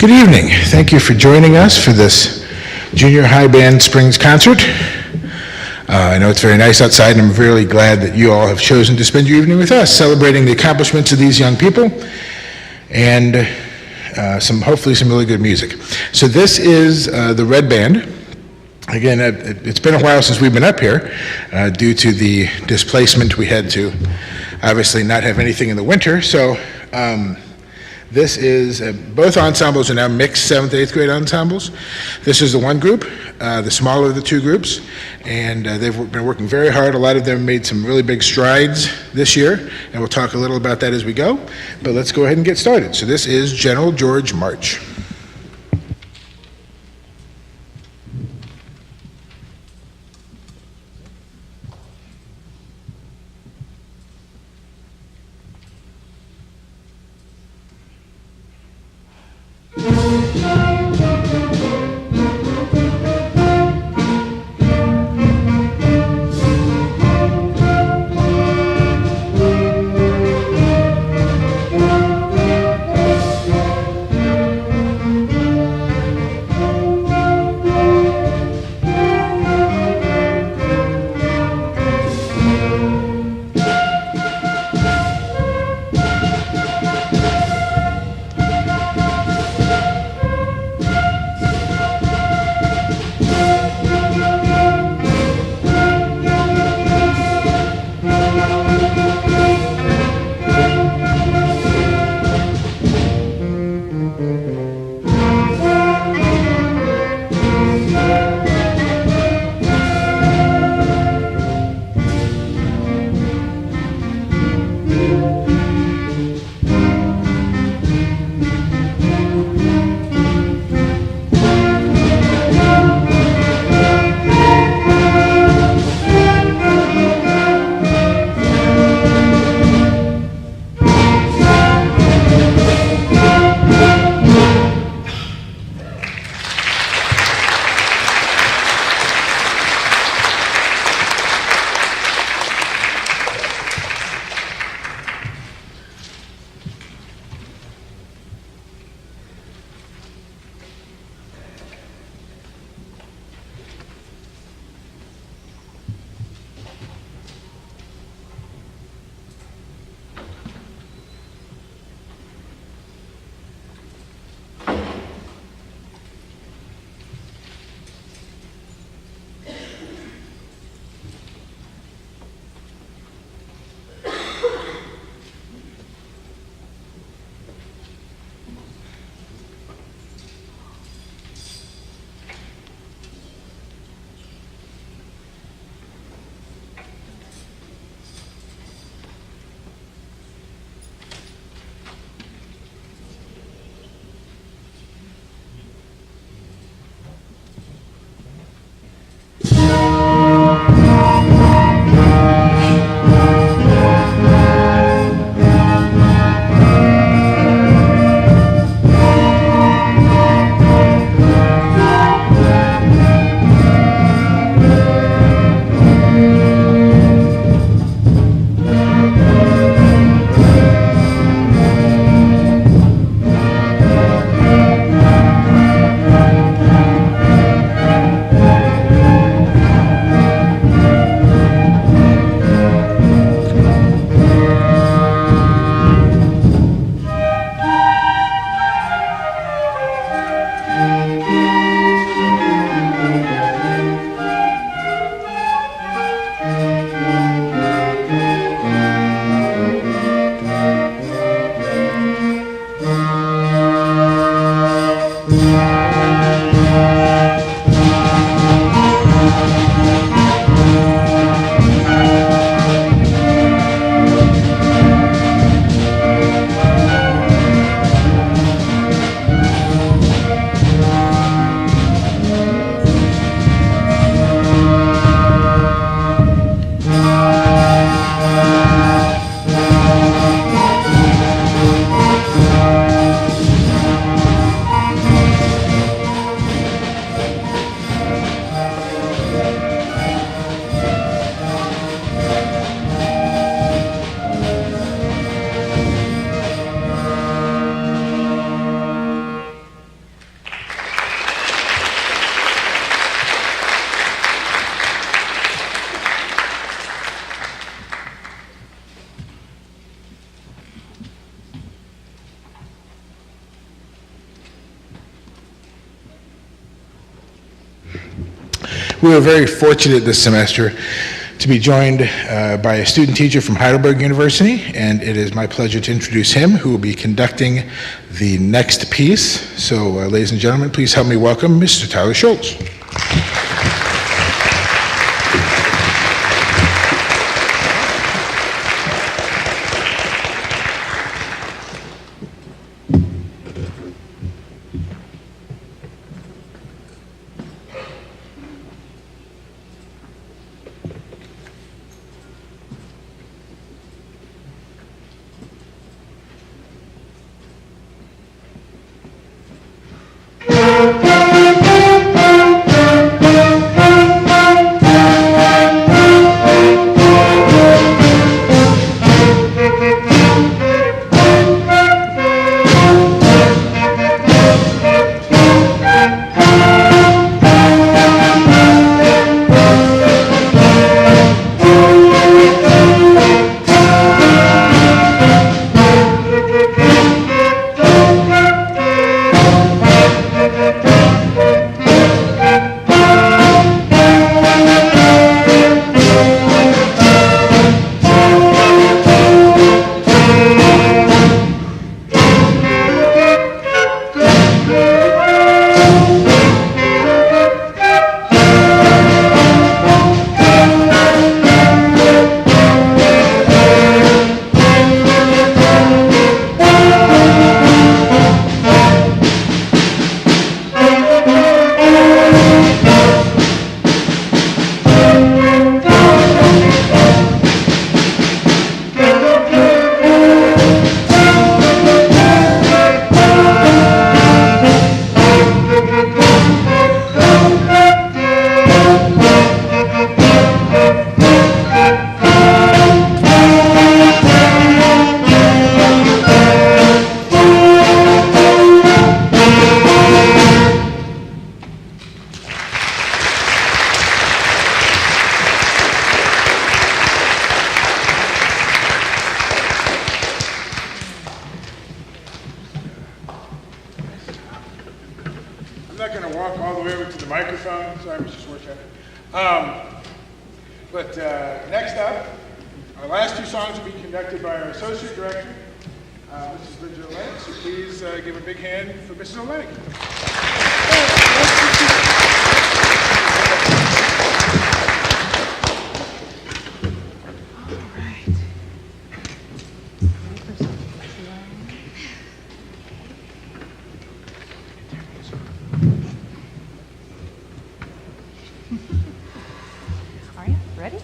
Good evening. Thank you for joining us for this junior high band Springs concert. I know it's very nice outside, and I'm really glad that you all have chosen to spend your evening with us, celebrating the accomplishments of these young people and hopefully some really good music. So this is the Red Band. Again, it's been a while since we've been up here due to the displacement. We had to obviously not have anything in the winter, so this is, both ensembles are now mixed 7th, 8th grade ensembles. This is the one group, the smaller of the two groups, and they've been working very hard. A lot of them made some really big strides this year, and we'll talk a little about that as we go. But let's go ahead and get started. So this is General George March. We were very fortunate this semester to be joined by a student teacher from Heidelberg University, and it is my pleasure to introduce him, who will be conducting the next piece. So, ladies and gentlemen, please help me welcome Mr. Tyler Schultz. I'm not going to walk all the way over to the microphone. Sorry, Mr. Schwartz. Next up, our last two songs will be conducted by our Associate Director, Mrs. Bridget Oleg. So please give a big hand for Mrs. Oleg. Are you ready?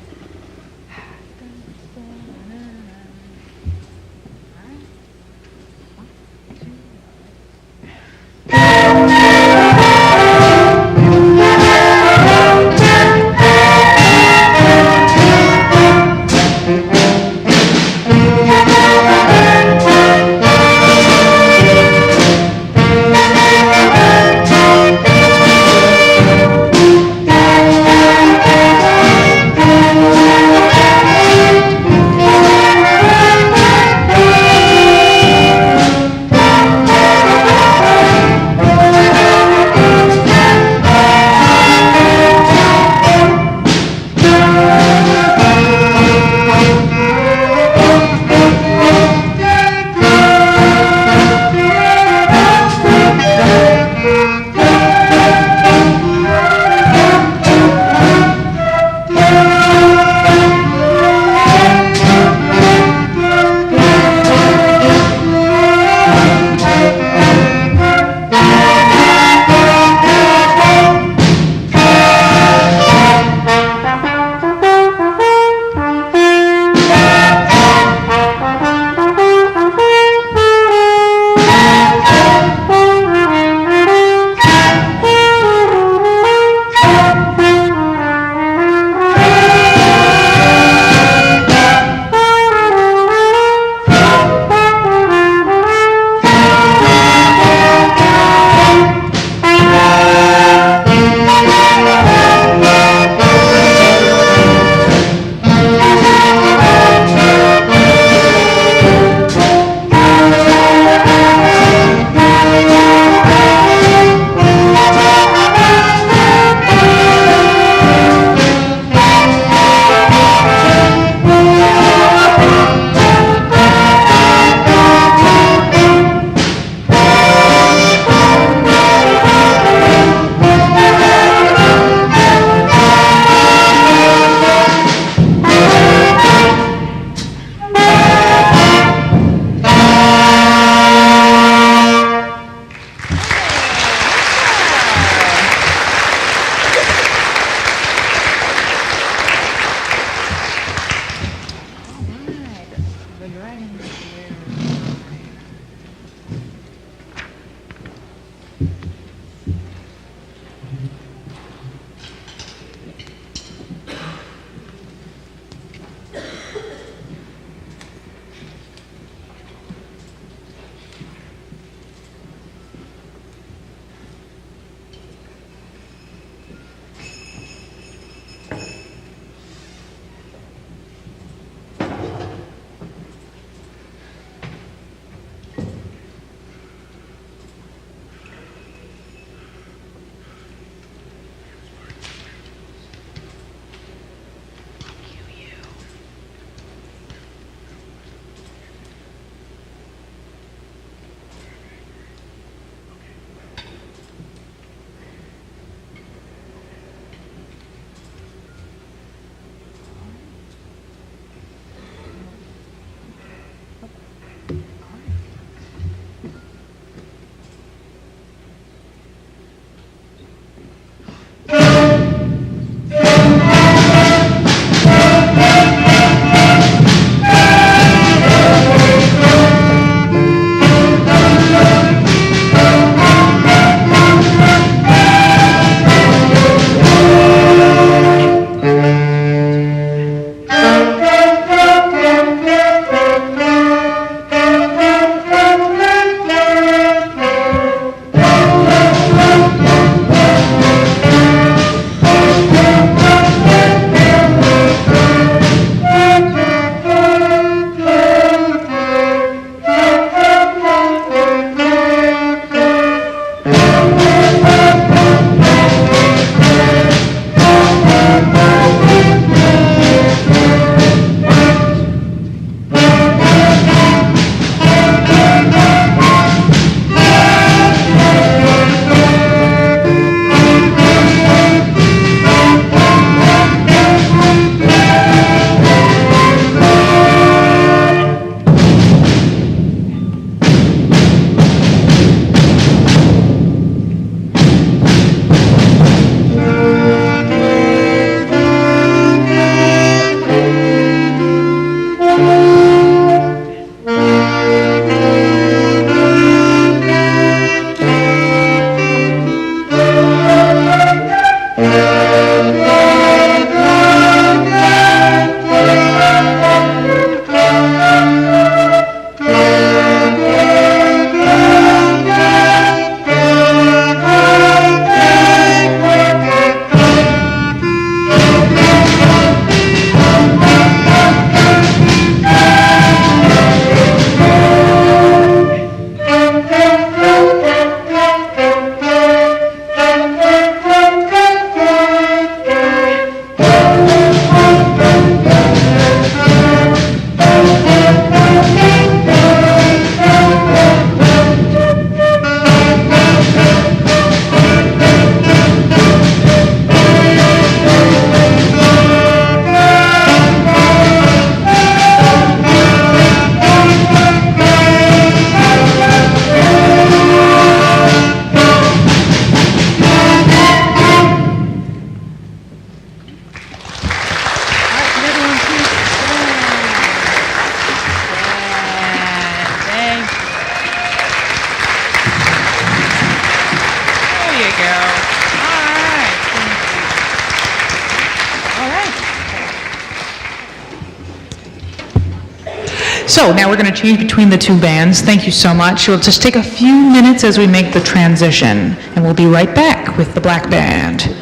So now we're going to change between the two bands. Thank you so much. We'll just take a few minutes as we make the transition, and we'll be right back with the Black Band.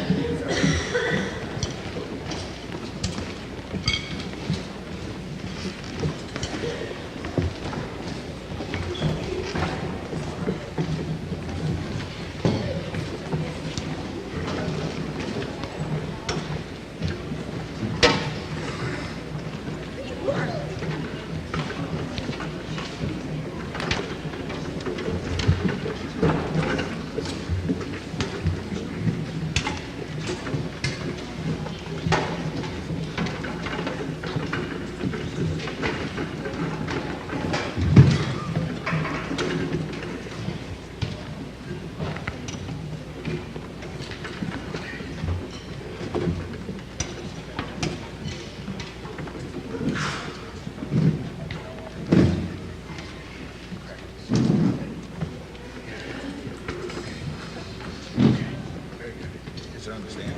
Is it on the stand?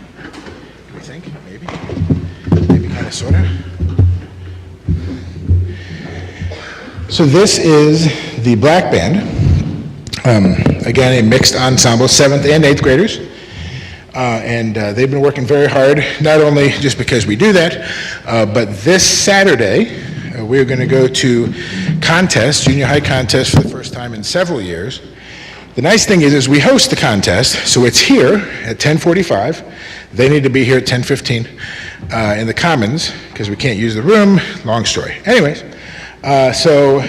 Do we think? Maybe? Maybe kind of, sort of? So this is the Black Band. Again, a mixed ensemble, 7th and 8th graders. And they've been working very hard, not only just because we do that, but this Saturday, we're going to go to contest, junior high contest for the first time in several years. The nice thing is we host the contest, so it's here at 10:45. They need to be here at 10:15 in the Commons, because we can't use the room. Long story. Anyways, so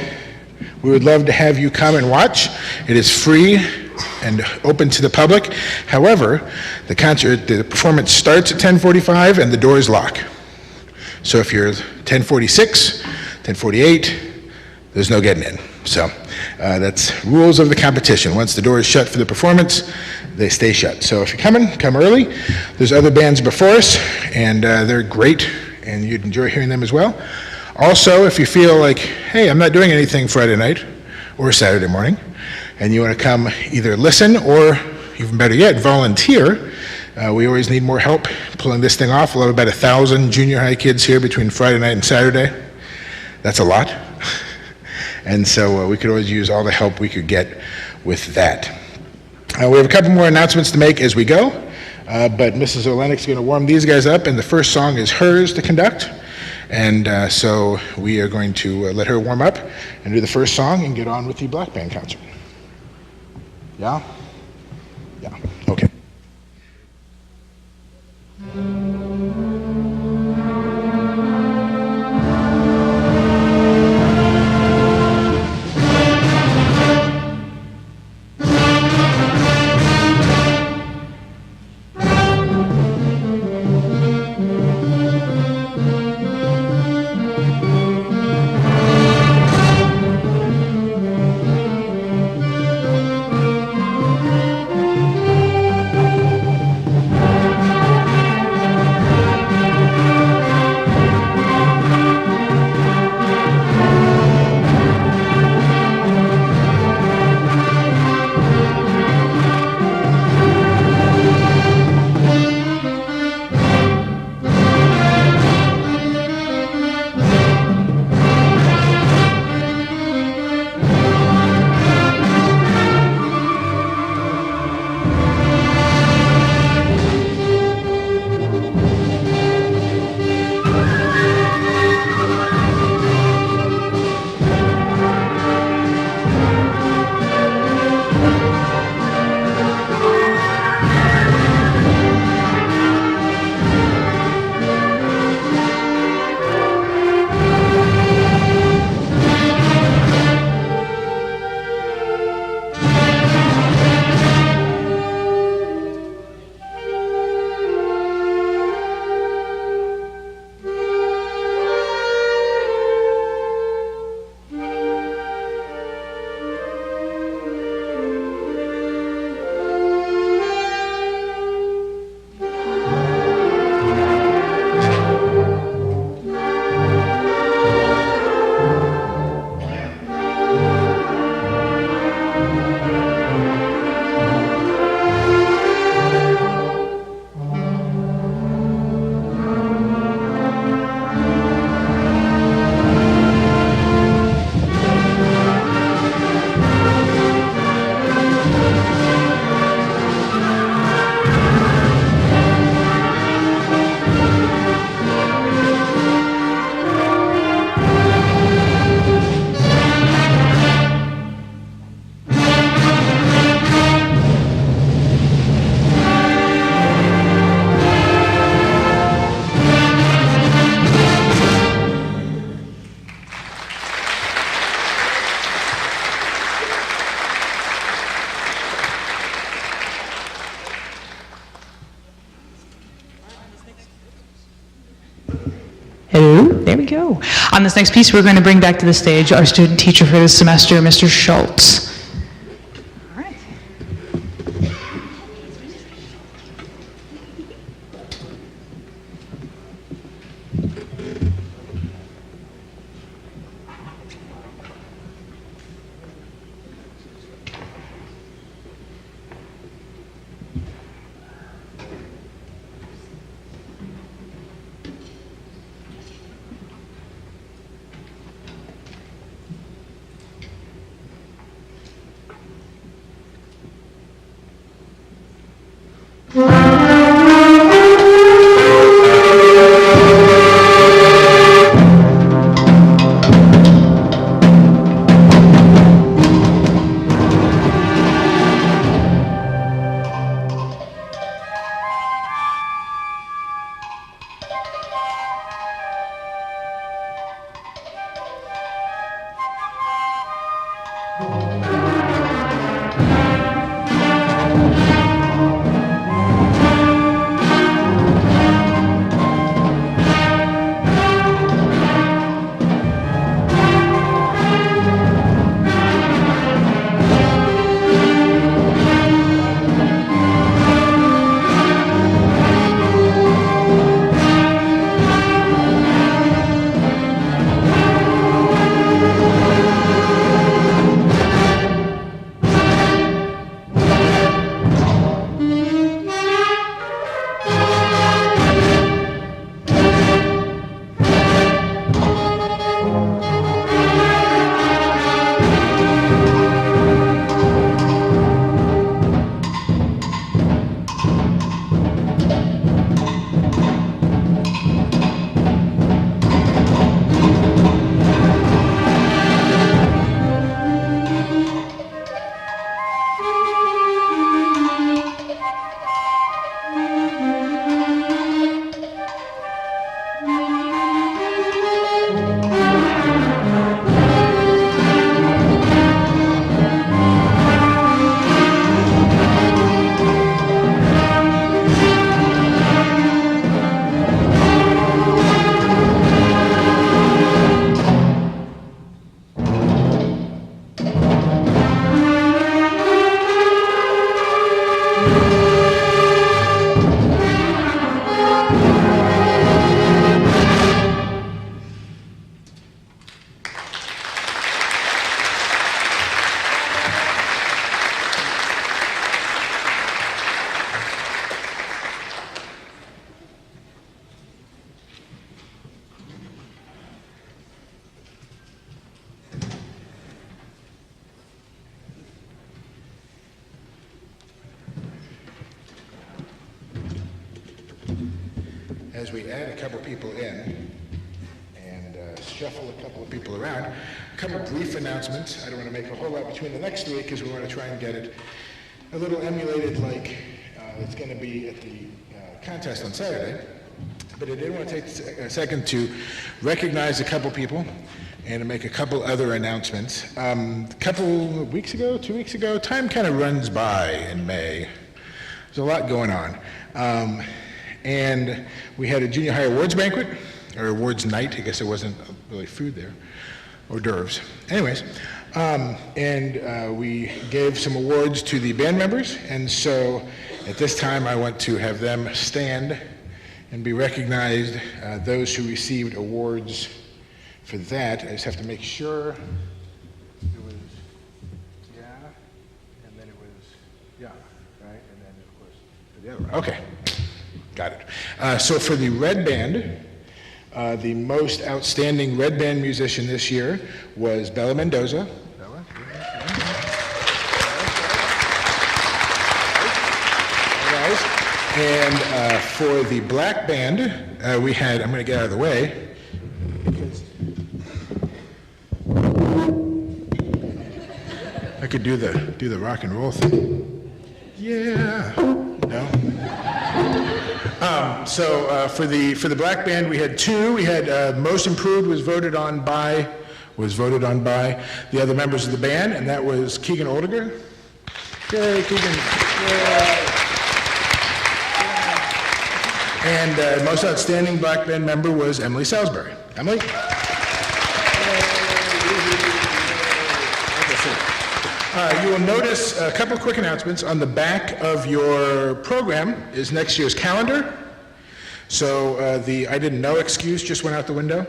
we would love to have you come and watch. It is free and open to the public. However, the performance starts at 10:45 and the doors lock. So if you're 10:46, 10:48, there's no getting in. So that's rules of the competition. Once the door is shut for the performance, they stay shut. So if you're coming, come early. There's other bands before us, and they're great, and you'd enjoy hearing them as well. Also, if you feel like, hey, I'm not doing anything Friday night or Saturday morning, and you want to come either listen or, even better yet, volunteer, we always need more help pulling this thing off. We'll have about 1,000 junior high kids here between Friday night and Saturday. That's a lot. And so we could always use all the help we could get with that. We have a couple more announcements to make as we go, but Mrs. Olenek is going to warm these guys up, and the first song is hers to conduct. And so we are going to let her warm up and do the first song and get on with the Black Band concert. Yeah? Yeah, okay. There we go. On this next piece, we're going to bring back to the stage our student teacher for this semester, Mr. Schultz. All right. As we add a couple people in and shuffle a couple of people around, a couple of brief announcements. I don't want to make a whole lot between the next three because we want to try and get it a little emulated like it's going to be at the contest on Saturday. But I did want to take a second to recognize a couple people and to make a couple other announcements. A couple of weeks ago, 2 weeks ago, time kind of runs by in May. There's a lot going on. And we had a junior high awards banquet, or awards night. I guess there wasn't really food there, hors d'oeuvres. Anyways, and we gave some awards to the band members, and so at this time I want to have them stand and be recognized, those who received awards for that. I just have to make sure it was and then it was right, and then of course the other one. Okay. Got it. So for the red band, the most outstanding red band musician this year was Bella Mendoza. Bella? And for the black band, we had, I'm going to get out of the way, because I could do the rock and roll thing. Yeah. No? So for the black band, we had two. We had most improved was voted on by the other members of the band, and that was Keegan Oldiger. Yay, Keegan! Yay. And most outstanding black band member was Emily Salisbury. Emily? You will notice a couple quick announcements. On the back of your program is next year's calendar. So the I didn't know excuse just went out the window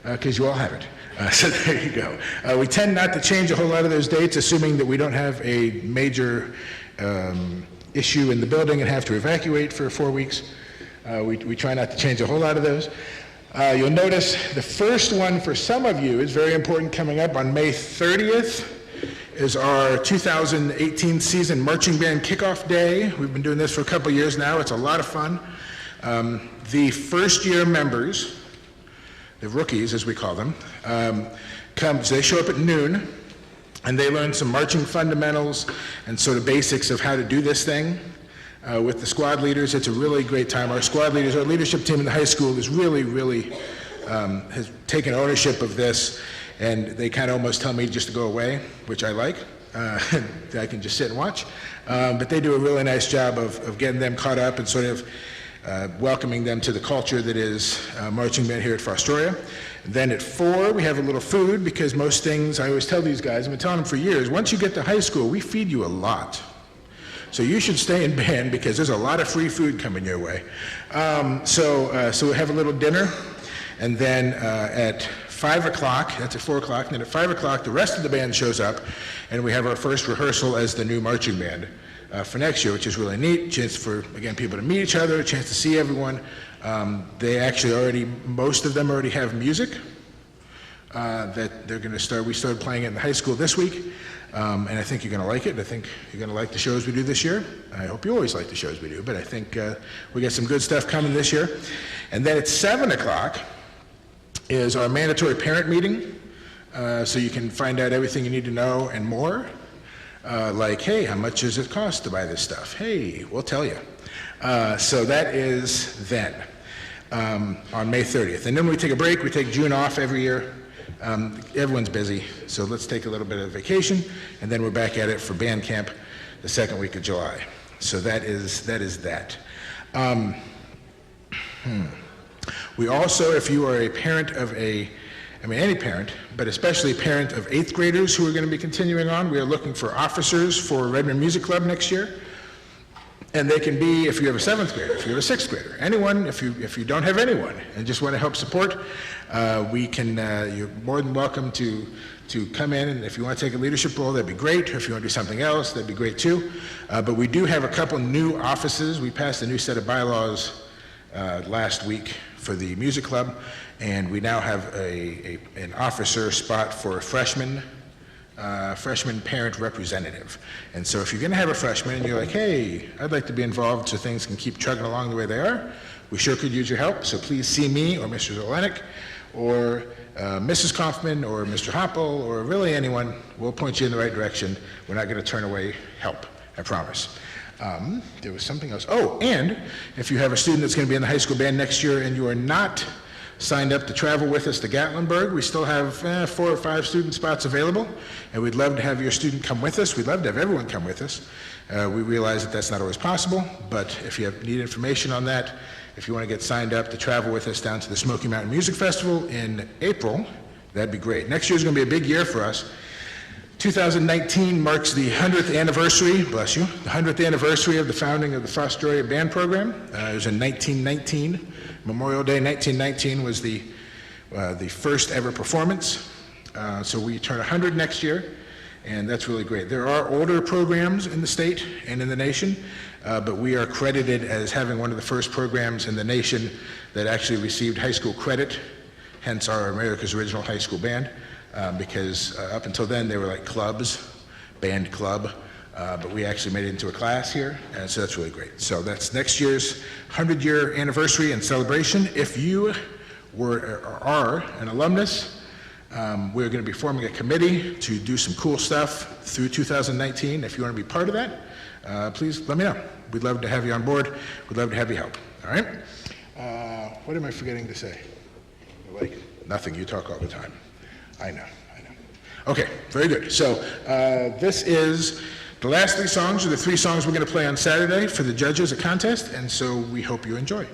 because you all have it. So there you go. We tend not to change a whole lot of those dates, assuming that we don't have a major issue in the building and have to evacuate for 4 weeks. We try not to change a whole lot of those. You'll notice the first one for some of you is very important coming up on May 30th. Is our 2018 season marching band kickoff day. We've been doing this for a couple years now. It's a lot of fun. The first year members, the rookies as we call them, they show up at noon and they learn some marching fundamentals and sort of basics of how to do this thing. With the squad leaders, it's a really great time. Our squad leaders, our leadership team in the high school is really has taken ownership of this, and they kind of almost tell me just to go away, which I like. I can just sit and watch. But they do a really nice job of getting them caught up and sort of welcoming them to the culture that is marching band here at Fostoria. Then at 4, we have a little food, because most things, I always tell these guys, I've been telling them for years, once you get to high school, we feed you a lot. So you should stay in band because there's a lot of free food coming your way. So we have a little dinner, and then at 5 o'clock, that's at 4 o'clock, and then at 5 o'clock, the rest of the band shows up, and we have our first rehearsal as the new marching band for next year, which is really neat. Chance for, again, people to meet each other, a chance to see everyone. They actually most of them already have music that they're going to start. We started playing it in the high school this week, and I think you're going to like it. I think you're going to like the shows we do this year. I hope you always like the shows we do, but I think we got some good stuff coming this year. And then at 7 o'clock is our mandatory parent meeting, so you can find out everything you need to know and more. Like, hey, how much does it cost to buy this stuff? Hey, we'll tell you. So that is then, on May 30th. And then we take a break. We take June off every year. Everyone's busy, so let's take a little bit of vacation, and then we're back at it for band camp the second week of July. So that is that. We also, if you are a parent of any parent, but especially a parent of 8th graders who are going to be continuing on, we are looking for officers for Redmond Music Club next year. And they can be, if you have a 7th grader, if you have a 6th grader, anyone, if you don't have anyone and just want to help support, you're more than welcome to come in, and if you want to take a leadership role, that'd be great. Or if you want to do something else, that'd be great too. But we do have a couple new offices. We passed a new set of bylaws last week for the music club, and we now have an officer spot for a freshman parent representative. And so if you're going to have a freshman and you're like, hey, I'd like to be involved so things can keep chugging along the way they are, we sure could use your help. So please see me or Mr. Zelenik or Mrs. Kaufman or Mr. Hoppel or really anyone. We'll point you in the right direction. We're not going to turn away help, I promise. There was something else. Oh, and if you have a student that's going to be in the high school band next year and you are not signed up to travel with us to Gatlinburg, we still have 4 or 5 student spots available, and we'd love to have your student come with us. We'd love to have everyone come with us. We realize that that's not always possible, but if you need information on that, if you want to get signed up to travel with us down to the Smoky Mountain Music Festival in April, that'd be great. Next year's going to be a big year for us. 2019 marks the 100th anniversary, bless you, the 100th anniversary of the founding of the Fostoria Band Program. It was in 1919. Memorial Day 1919 was the first ever performance. So we turn 100 next year, and that's really great. There are older programs in the state and in the nation, but we are credited as having one of the first programs in the nation that actually received high school credit, hence our America's Original High School Band. Because up until then they were like clubs, band club, but we actually made it into a class here, and so that's really great. So that's next year's 100-year anniversary and celebration. If you are an alumnus, we're going to be forming a committee to do some cool stuff through 2019. If you want to be part of that, please let me know. We'd love to have you on board. We'd love to have you help. All right? What am I forgetting to say? Like, nothing. You talk all the time. I know. Okay, very good. So this is the last 3 songs, are the 3 songs we're going to play on Saturday for the judges, a contest, and so we hope you enjoy.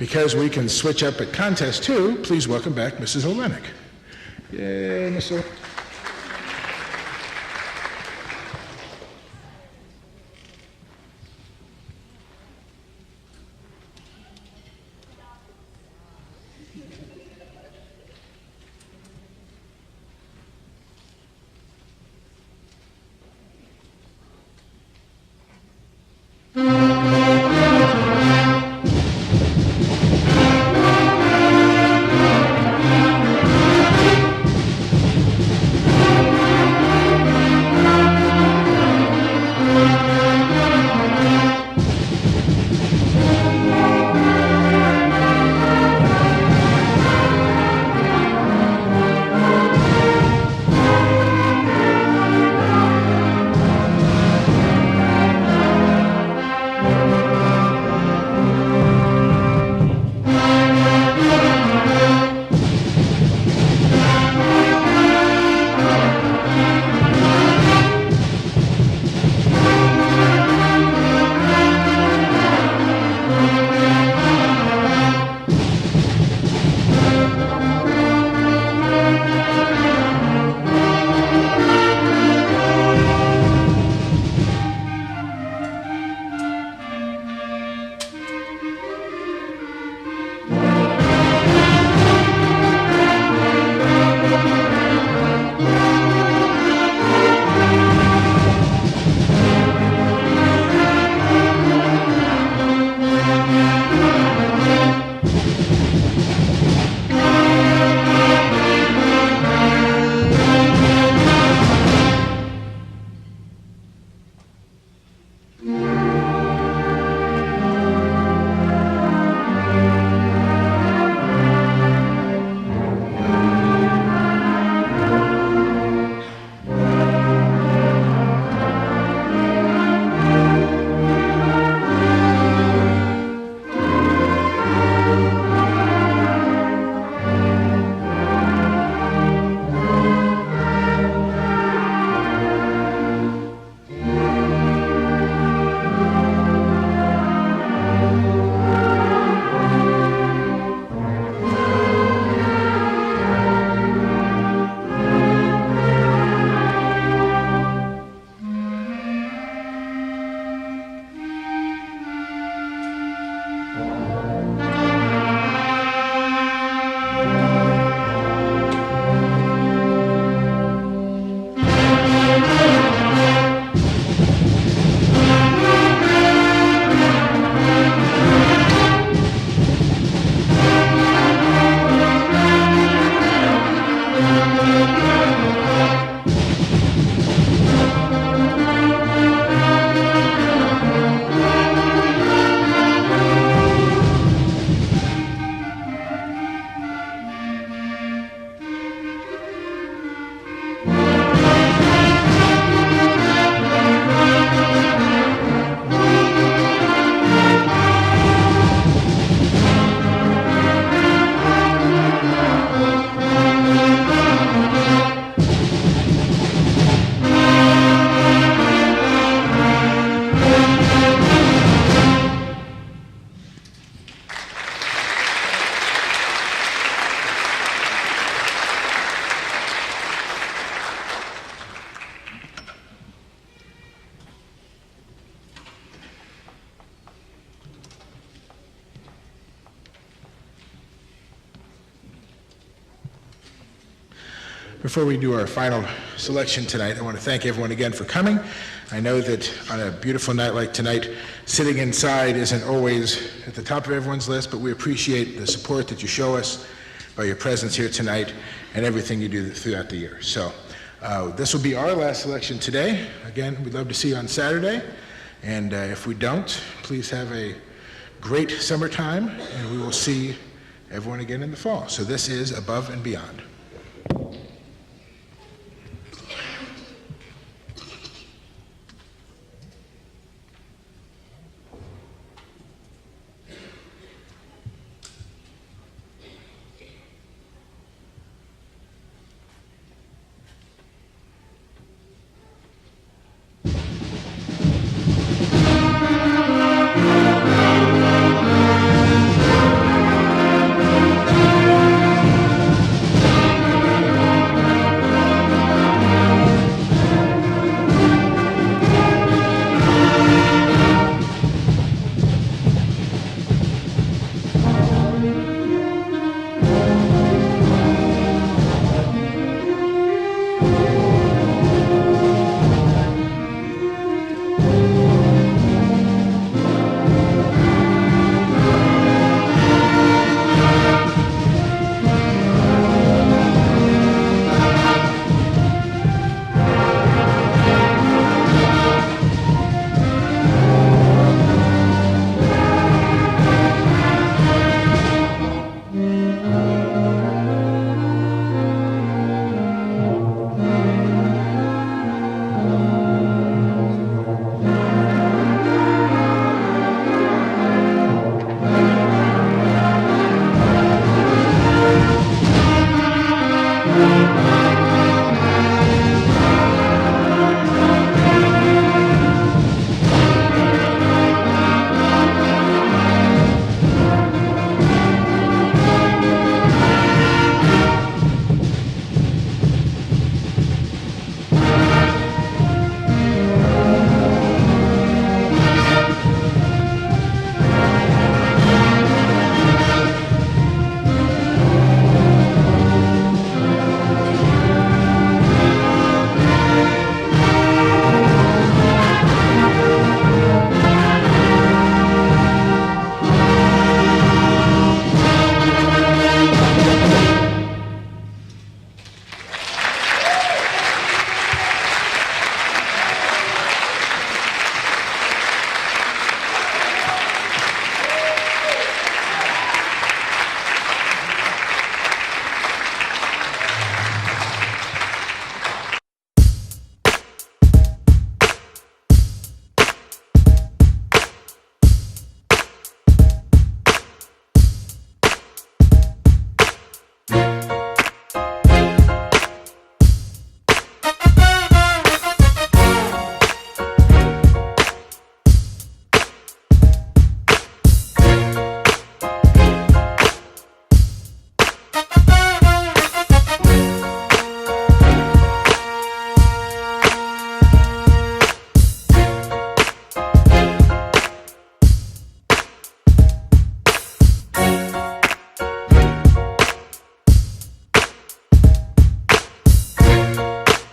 because we can switch up at contest 2, please welcome back Mrs. Olenek. Yay, Mrs. Olenek. Before we do our final selection tonight, I want to thank everyone again for coming. I know that on a beautiful night like tonight, sitting inside isn't always at the top of everyone's list, but we appreciate the support that you show us by your presence here tonight and everything you do throughout the year. So this will be our last selection today. Again, we'd love to see you on Saturday. And if we don't, please have a great summertime, and we will see everyone again in the fall. So this is Above and Beyond.